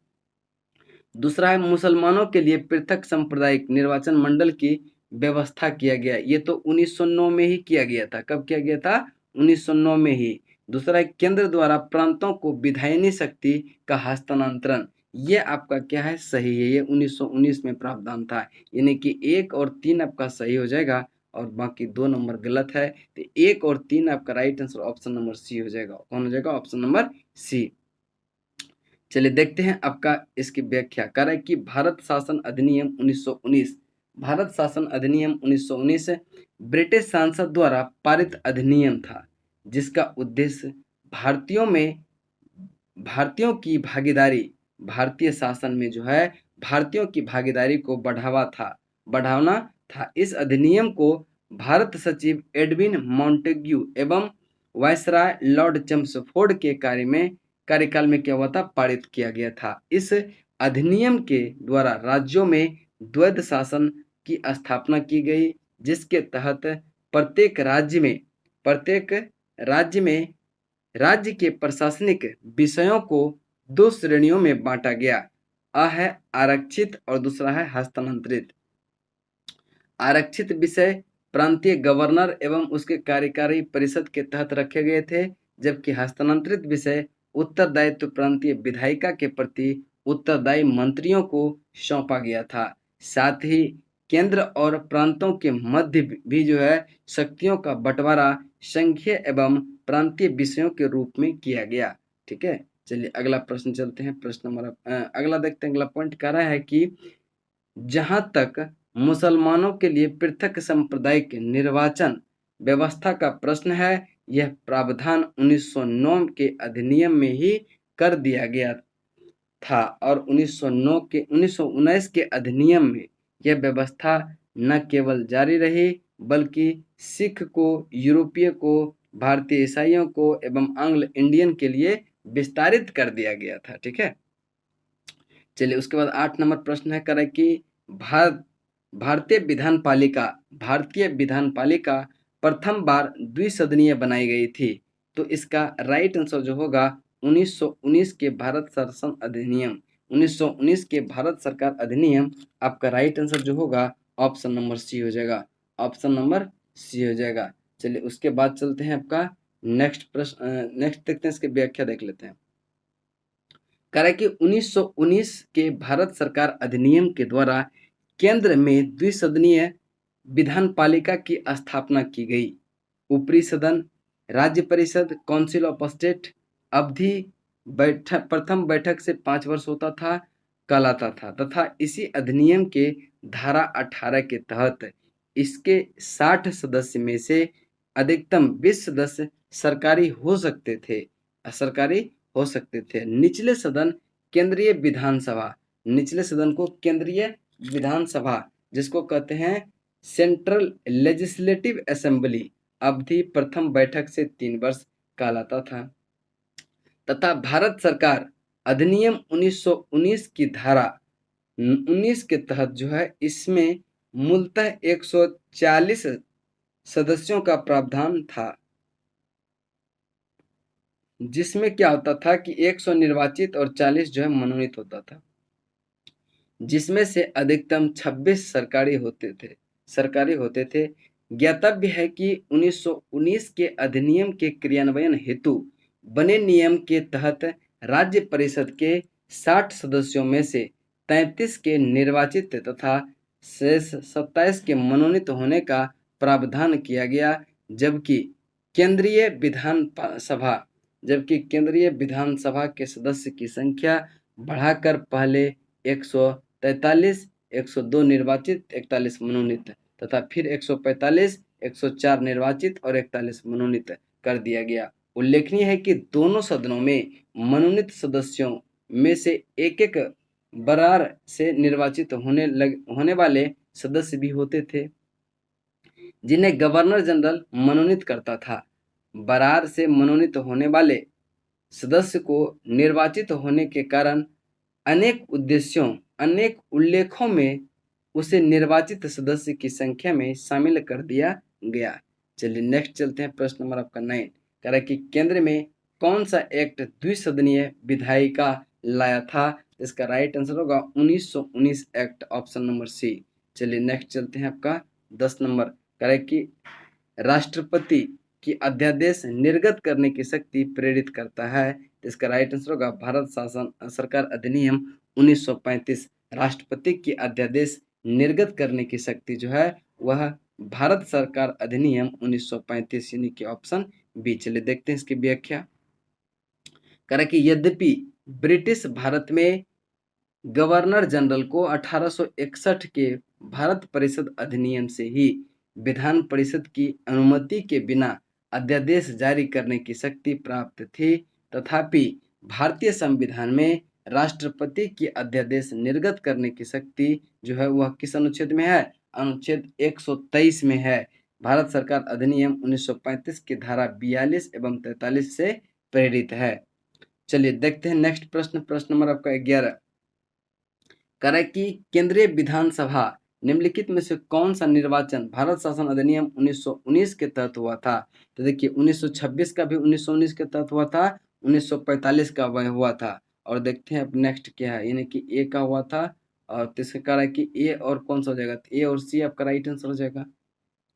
दूसरा है मुसलमानों के लिए पृथक सांप्रदायिक निर्वाचन मंडल की व्यवस्था किया गया, ये तो 1909 में ही किया गया था। कब किया गया था? 1909 में ही। दूसरा है केंद्र द्वारा प्रांतों को विधायनी शक्ति का हस्तांतरण, ये आपका क्या है? सही है, ये 1919 में प्रावधान था। यानी कि 1 और 3 आपका सही हो जाएगा और बाकी 2 नंबर गलत है। तो 1 और 3 आपका right answer option number C हो जाएगा। कौन हो जाएगा? Option number C. चलिए देखते हैं आपका इसकी व्याख्या। कह रहा है कि भारत शासन अधिनियम 1919, भारत शासन अधिनियम 1919 ब्रिटिश सांसद द्वारा पारित अधिनियम था, जिसका उद्देश्य भारतीयों की भागीदारी, भारतीय शासन में जो है भारतीयों की भागीदारी को बढ़ाना था। इस अधिनियम को भारत सचिव एडविन मॉन्टेग्यू एवं वायसराय लॉर्ड चेम्सफोर्ड के कार्यकाल में क्या हुआ था? पारित किया गया था। इस अधिनियम के द्वारा राज्यों में द्वैध शासन की स्थापना की गई, जिसके तहत प्रत्येक राज्य में राज्य के प्रशासनिक विषयों को 2 श्रेणियों में बांटा गया। अ है आरक्षित और दूसरा है हस्तांतरित। आरक्षित विषय प्रांतीय गवर्नर एवं उसके कार्यकारी परिषद के तहत रखे गए थे, जबकि हस्तांतरित विषय उत्तरदायित्व प्रांतीय विधायिका के प्रति उत्तरदायी मंत्रियों को सौंपा गया था। साथ ही केंद्र और प्रांतों के मध्य भी जो है शक्तियों का बंटवारा संघीय एवं प्रांतीय विषयों के रूप में किया गया। ठीक है, चलिए अगला प्रश्न चलते हैं। प्रश्न नंबर अगला देखते हैं। अगला पॉइंट कह रहा है कि जहां तक मुसलमानों के लिए पृथक सांप्रदायिक निर्वाचन व्यवस्था का प्रश्न है, यह प्रावधान 1909 के अधिनियम में ही कर दिया गया था और 1919 के अधिनियम में यह व्यवस्था न केवल जारी रही बल्कि सिख को, यूरोपीय को, भारतीय ईसाइयों को एवं एंग्लो इंडियन के लिए विस्तारित कर दिया गया था। ठीक है, चलिए उसके बाद 8 नंबर प्रश्न है, करे कि भारतीय विधान पालिका प्रथम बार द्विसदनीय बनाई गई थी। तो इसका राइट आंसर जो होगा 1919 के भारत शासन अधिनियम, 1919 के भारत सरकार अधिनियम आपका राइट आंसर जो होगा ऑप्शन नंबर सी हो जाएगा। ऑप्शन नंबर सी हो जाएगा। चलिए उसके बाद चलते हैं आपका नेक्स्ट प्रश्न, नेक्स्ट देखते हैं, इसकी व्याख्या देख लेते हैं। कह रहा है कि 1919 के भारत सरकार अधिनियम के द्वारा केंद्र में द्विसदनीय विधान पालिका की स्थापना की गई। ऊपरी सदन, राज्य परिषद, काउंसिल ऑफ स्टेट अवधि प्रथम बैठक से 5 वर्ष होता था कहलाता था तथा इसी अधिनियम के धारा 18 के तहत इसके 60 सदस्य में से अधिकतम 20 सदस्य सरकारी हो सकते थे। निचले सदन केंद्रीय विधानसभा, निचले सदन को केंद्रीय विधानसभा जिसको कहते हैं सेंट्रल लेजिस्लेटिव असेंबली अवधि प्रथम बैठक से 3 वर्ष कहलाता था तथा भारत सरकार अधिनियम 1919 की धारा 19 के तहत जो है इसमें मूलतः 140 सदस्यों का प्रावधान था, जिसमें क्या होता था कि 100 निर्वाचित और 40 जो है मनोनीत होता था, जिसमें से अधिकतम 26 सरकारी होते थे। ज्ञातव्य है कि 1919 के अधिनियम के क्रियान्वयन हेतु बने नियम के तहत राज्य परिषद के 60 सदस्यों में से 33 के निर्वाचित तथा शेष 27 के मनोनीत होने का प्रावधान किया गया, जबकि केंद्रीय विधानसभा के सदस्य की संख्या बढ़ाकर पहले 143, 102 निर्वाचित, 41 मनोनीत तथा फिर 145, 104 निर्वाचित और 41 मनोनीत कर दिया गया। उल्लेखनीय है कि दोनों सदनों में मनोनीत सदस्यों में से एक बरार से निर्वाचित होने वाले सदस्य भी होते थे, जिन्हें गवर्नर जनरल मनोनीत करता था। बरार से मनोनीत होने वाले सदस्य को निर्वाचित होने के कारण अनेक उल्लेखों में उसे निर्वाचित सदस्य की संख्या में शामिल कर दिया गया। चलिए नेक्स्ट चलते हैं। प्रश्न नंबर आपका 9 कह रहा है कि केंद्र में कौन सा एक्ट द्विसदनीय विधायिका लाया था? इसका राइट आंसर होगा 1919 एक्ट, ऑप्शन नंबर सी। चलिए नेक्स्ट चलते हैं, आपका 10 नंबर करेक्ट कि राष्ट्रपति की अध्यादेश निर्गत करने की शक्ति प्रेरित करता है। इसका राइट आंसर होगा भारत शासन सरकार अधिनियम 1935। राष्ट्रपति की अध्यादेश निर्गत करने की शक्ति जो है वह भारत सरकार अधिनियम 1935 यानी कि ऑप्शन बी। चलिए देखते हैं इसकी व्याख्या। करें कि यद्यपि ब्रिटिश भारत में गवर्नर जनरल को 1861 के भारत परिषद अधिनियम से ही विधान परिषद की अनुमति के बिना अध्यादेश जारी करने की शक्ति प्राप्त थी, तथापि भारतीय संविधान में राष्ट्रपति की अध्यादेश निर्गत करने की शक्ति जो है वह किस अनुच्छेद में है? अनुच्छेद 123 में है। भारत सरकार अधिनियम 1935 की धारा 42 एवं 43 से प्रेरित है। चलिए देखते हैं नेक्स्ट प्रश्न, प्रश्न नंबर आपका 11 करें कि केंद्रीय विधानसभा निम्नलिखित में से कौन सा निर्वाचन भारत शासन अधिनियम 1919 के तहत हुआ था? तो देखिए 1926 का भी 1919 के तहत हुआ था, 1945 का वह हुआ था। और देखते हैं अब नेक्स्ट क्या है, यानी कि ए का हुआ था और तीसरा कह रहा है कि ए और कौन सा हो जाएगा? ए और सी आपका राइट आंसर हो जाएगा।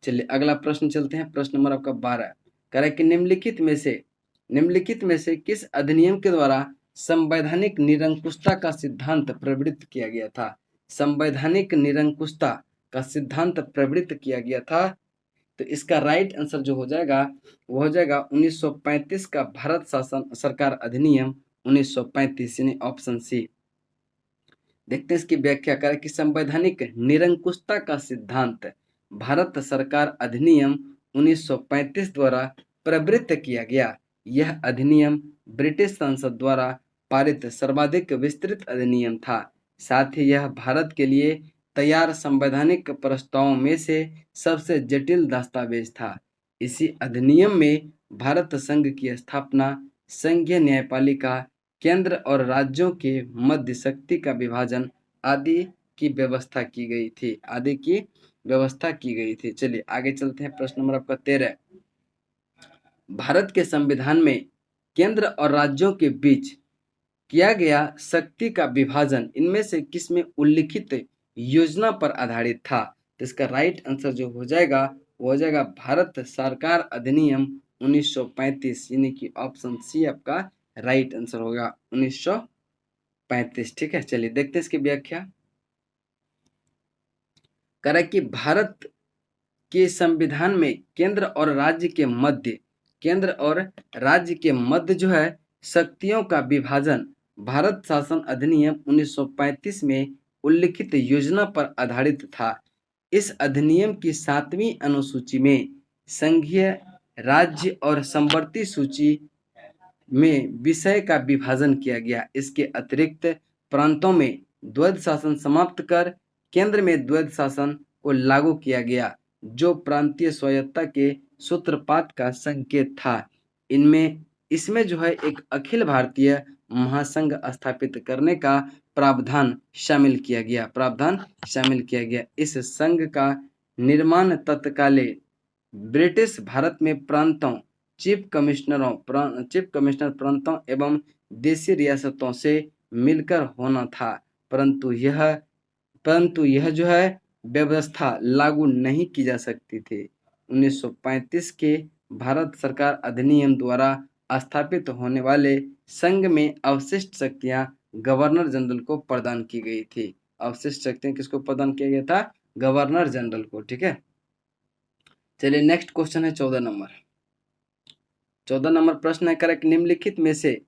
चलिए अगला प्रश्न चलते हैं, प्रश्न नंबर आपका 12 कह रहा है कि निम्नलिखित में से किस अधिनियम के द्वारा संवैधानिक निरंकुशता का सिद्धांत प्रवृत्त किया गया था? संवैधानिक निरंकुशता का सिद्धांत प्रवृत्त किया गया था, तो इसका राइट आंसर जो हो जाएगा वो हो जाएगा 1935 का भारत शासन सरकार अधिनियम 1935 यानी ऑप्शन सी। देखते हैं इसकी व्याख्या करें कि संवैधानिक निरंकुशता का सिद्धांत भारत सरकार अधिनियम 1935 द्वारा प्रवृत्त किया गया। यह अधिनियम ब्रिटिश संसद द्वारा पारित सर्वाधिक विस्तृत अधिनियम था। साथ ही यह भारत के लिए तैयार संवैधानिक प्रस्तावों में से सबसे जटिल दस्तावेज था। इसी अधिनियम में भारत संघ की स्थापना, संघीय न्यायपालिका, केंद्र और राज्यों के मध्य शक्ति का विभाजन आदि की व्यवस्था की गई थी। चलिए आगे चलते हैं, प्रश्न नंबर आपका 13 भारत के संविधान में केंद्र और राज्यों के बीच किया गया शक्ति का विभाजन इनमें से किसमें उल्लिखित योजना पर आधारित था? तो इसका राइट आंसर जो हो जाएगा वो हो जाएगा भारत सरकार अधिनियम 1935 यानी कि ऑप्शन सी आपका राइट आंसर होगा 1935। ठीक है, चलिए देखते हैं इसकी व्याख्या। करें कि भारत के संविधान में केंद्र और राज्य के मध्य जो है शक्तियों का विभाजन भारत शासन अधिनियम 1935 में उल्लिखित योजना पर आधारित था। इस अधिनियम की 7वीं अनुसूची में संघीय, राज्य और समवर्ती सूची में विषय का विभाजन किया गया। इसके अतिरिक्त प्रांतों में द्वैध शासन समाप्त कर केंद्र में द्वैध शासन को लागू किया गया, जो प्रांतीय स्वायत्तता के सूत्रपात का संकेत था। इसमें जो है एक अखिल भारतीय महासंघ स्थापित करने का प्रावधान शामिल किया गया। इस संघ का निर्माण तत्कालीन ब्रिटिश भारत में प्रांतों, चीफ कमिश्नर प्रांतों एवं देशी रियासतों से मिलकर होना था, परंतु यह जो है व्यवस्था लागू नहीं की जा सकती थी। 1935 के भारत सरकार अधिनियम द्वारा स्थापित होने वाले संघ में अवशिष्ट शक्तियां गवर्नर जनरल को प्रदान की गई थी। अवशिष्ट शक्तियां किसको प्रदान किया गया था? गवर्नर जनरल को। ठीक है, चलिए नेक्स्ट क्वेश्चन है 14 नंबर प्रश्न है करेक्ट निम्नलिखित में से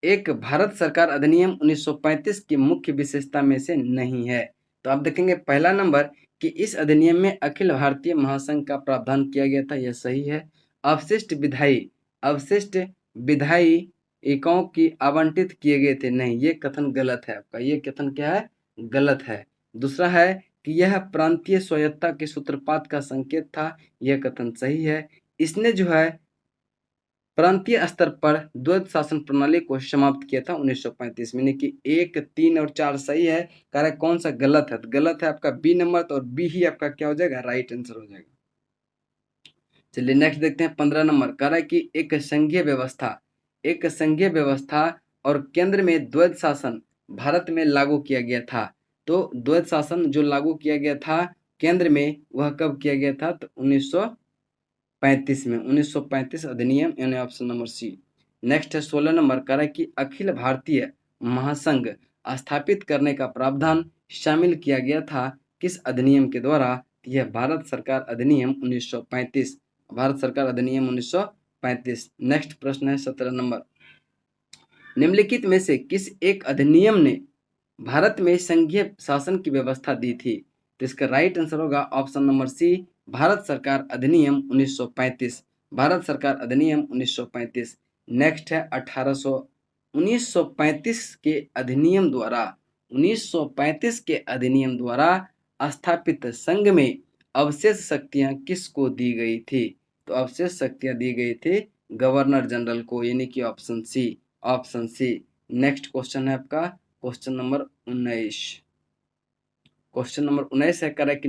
एक भारत सरकार अधिनियम 1935 की मुख्य विशेषता में से नहीं है। तो आप देखेंगे पहला नंबर कि इस अधिनियम में अखिल भारतीय महासंघ का प्रावधान किया गया था, यह सही है। अवशिष्ट विधायिकाओं की आवंटित किए गए थे, नहीं, ये कथन गलत है आपका, ये कथन क्या है? गलत है। दूसरा है कि यह प्रांतीय स्वायत्तता के सूत्रपात का संकेत था, यह कथन सही है। इसने जो है प्रांतीय स्तर पर द्वैध शासन प्रणाली को समाप्त किया था 1935 में। कि 1, 3 और 4 सही है, कह रहा है कौन सा गलत है? तो गलत है आपका बी नंबर, तो और बी ही आपका क्या हो जाएगा? राइट आंसर हो जाएगा। चलिए नेक्स्ट देखते हैं 15 नंबर। कह रहा है कि एक संघीय व्यवस्था और केंद्र में द्वैध शासन भारत में लागू किया गया था। तो द्वैध शासन जो लागू किया गया था केंद्र में, वह कब किया गया था? तो 1935 में, 1935 अधिनियम, यानी ऑप्शन नंबर सी। नेक्स्ट है 16 नंबर। कह रहा है कि अखिल भारतीय महासंघ स्थापित करने का प्रावधान शामिल किया गया था किस अधिनियम के द्वारा? यह भारत सरकार अधिनियम 1935, भारत सरकार अधिनियम 1935। नेक्स्ट प्रश्न है 17 नंबर। निम्नलिखित में से किस एक अधिनियम ने भारत में संघीय शासन की व्यवस्था दी थी? तो इसका राइट आंसर होगा ऑप्शन नंबर सी, भारत सरकार अधिनियम 1935, भारत सरकार अधिनियम 1935। नेक्स्ट है 1935 के अधिनियम द्वारा, 1935 के अधिनियम द्वारा स्थापित संघ में अवशेष शक्तियां किसको दी गई थी? तो अवशेष शक्तियां दी गई थी गवर्नर जनरल को, यानी कि option C, option C. Next question है आपका क्वेश्चन नंबर 19। क्वेश्चन नंबर 19 है, करें कि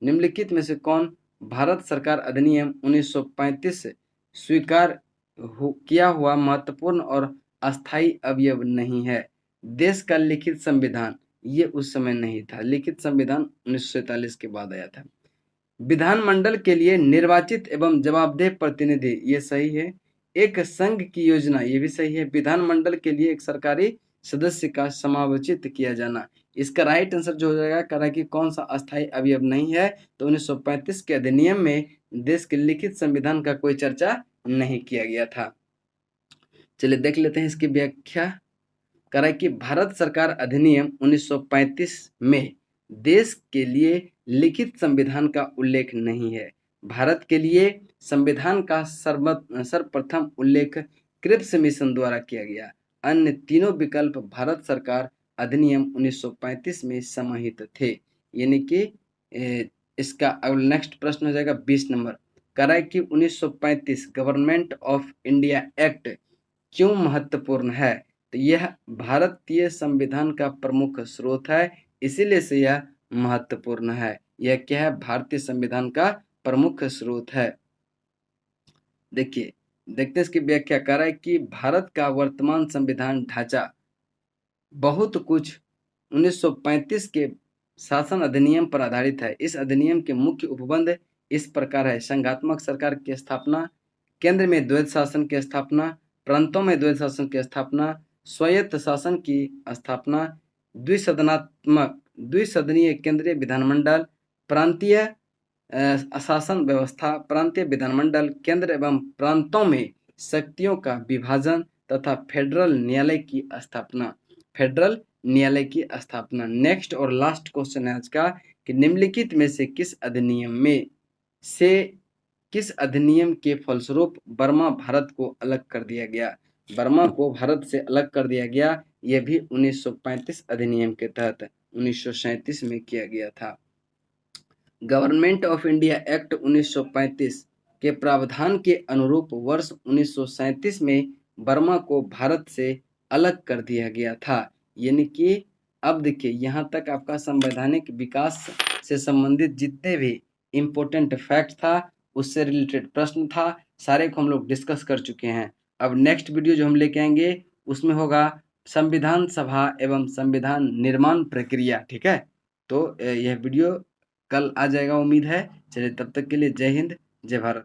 निम्नलिखित में से कौन भारत सरकार अधिनियम 1935 स्वीकार किया हुआ महत्वपूर्ण और अस्थायी अवयव नहीं है? देश का लिखित संविधान, ये उस समय नहीं था, लिखित संविधान 1947 के बाद आया था। विधानमंडल के लिए निर्वाचित एवं जवाबदेह प्रतिनिधि, ये सही है। एक संघ की योजना, ये भी सही है। विधानमंडल के लिए एक सरकारी सदस्य का समायोजित किया जाना, इसका राइट आंसर जो हो जाएगा, कह रहा है कि कौन सा अस्थायी अवयव नहीं है? तो 1935 के अधिनियम में देश के लिखित संविधान का कोई चर्चा नहीं किया गया था। चलिए देख लेते हैं इसकी व्याख्या। कह रहा है कि भारत सरकार अधिनियम 1935 में देश के लिए लिखित संविधान का उल्लेख नहीं है। भारत के लिए संविधान का सर्वप्रथम उल्लेख क्रिप्स मिशन द्वारा किया गया। अन्य तीनों विकल्प भारत सरकार अधिनियम 1935 में समाहित थे। यानी कि इसका नेक्स्ट प्रश्न हो जाएगा 20 नंबर। कह रहा है कि 1935 गवर्नमेंट ऑफ इंडिया एक्ट क्यों महत्वपूर्ण है? तो यह भारतीय संविधान का प्रमुख स्रोत है, इसीलिए से यह महत्वपूर्ण है। यह क्या है? भारतीय संविधान का प्रमुख स्रोत है। देखिए देखते हैं इसकी व्याख्या। कर रहा है कि भारत का वर्तमान संविधान ढांचा बहुत कुछ 1935 के शासन अधिनियम पर आधारित है। इस अधिनियम के मुख्य उपबंध इस प्रकार है: संघात्मक सरकार की स्थापना, केंद्र में द्वैध शासन की स्थापना, प्रांतों में द्वैध शासन की स्थापना, स्वायत्त शासन की स्थापना, द्विसदनीय केंद्रीय विधानमंडल, प्रांतीय शासन व्यवस्था, प्रांतीय विधानमंडल, केंद्र एवं प्रांतों में शक्तियों का विभाजन तथा फेडरल न्यायालय की स्थापना, फेडरल न्यायालय की स्थापना। नेक्स्ट और लास्ट क्वेश्चन है आज का कि निम्नलिखित में से किस अधिनियम के फलस्वरूप बर्मा भारत को अलग कर दिया गया? बर्मा को भारत से अलग कर दिया गया, यह भी 1935 अधिनियम के तहत 1937 में किया गया था। गवर्नमेंट ऑफ इंडिया एक्ट 1935 के प्रावधान के अनुरूप वर्ष 1937 में बर्मा को भारत से अलग कर दिया गया था। यानी कि अब देखिए यहाँ तक आपका संवैधानिक विकास से संबंधित जितने भी इम्पोर्टेंट फैक्ट था, उससे रिलेटेड प्रश्न था, सारे को हम लोग डिस्कस कर चुके हैं। अब नेक्स्ट वीडियो जो हम लेके आएंगे उसमें होगा संविधान सभा एवं संविधान निर्माण प्रक्रिया। ठीक है, तो यह वीडियो कल आ जाएगा उम्मीद है। चलिए तब तक के लिए जय हिंद, जय भारत।